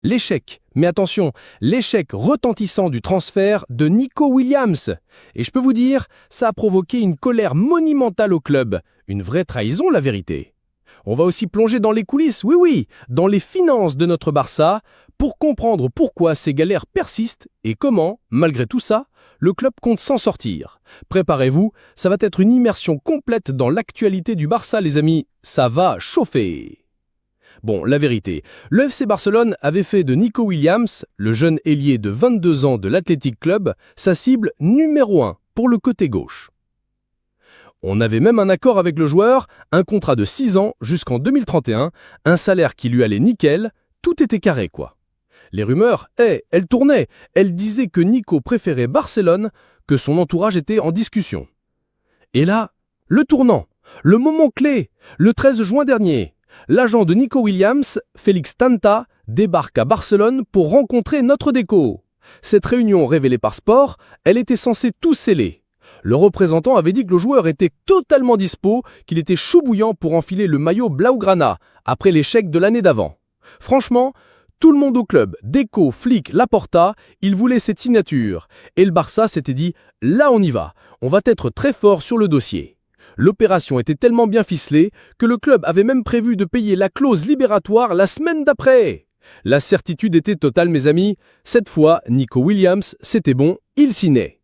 L'échec, mais attention, l'échec retentissant du transfert de Nico Williams. Et je peux vous dire, ça a provoqué une colère monumentale au club. Une vraie trahison, la vérité. On va aussi plonger dans les coulisses, oui, dans les finances de notre Barça, pour comprendre pourquoi ces galères persistent et comment, malgré tout ça, le club compte s'en sortir. Préparez-vous, ça va être une immersion complète dans l'actualité du Barça, les amis. Ça va chauffer. Bon, la vérité, le FC Barcelone avait fait de Nico Williams, le jeune ailier de 22 ans de l'Athletic Club, sa cible numéro 1 pour le côté gauche. On avait même un accord avec le joueur, un contrat de 6 ans jusqu'en 2031, un salaire qui lui allait nickel, tout était carré quoi. Les rumeurs, elles tournaient, elles disaient que Nico préférait Barcelone, que son entourage était en discussion. Et là, le tournant, le moment clé, le 13 juin dernier. L'agent de Nico Williams, Félix Tanta, débarque à Barcelone pour rencontrer notre déco. Cette réunion révélée par Sport, elle était censée tout sceller. Le représentant avait dit que le joueur était totalement dispo, qu'il était chaud bouillant pour enfiler le maillot Blaugrana, après l'échec de l'année d'avant. Franchement, tout le monde au club, déco, flic, Laporta, il voulait cette signature. Et le Barça s'était dit, là on y va, on va être très fort sur le dossier. L'opération était tellement bien ficelée que le club avait même prévu de payer la clause libératoire la semaine d'après. La certitude était totale, mes amis. Cette fois, Nico Williams, c'était bon, il signait.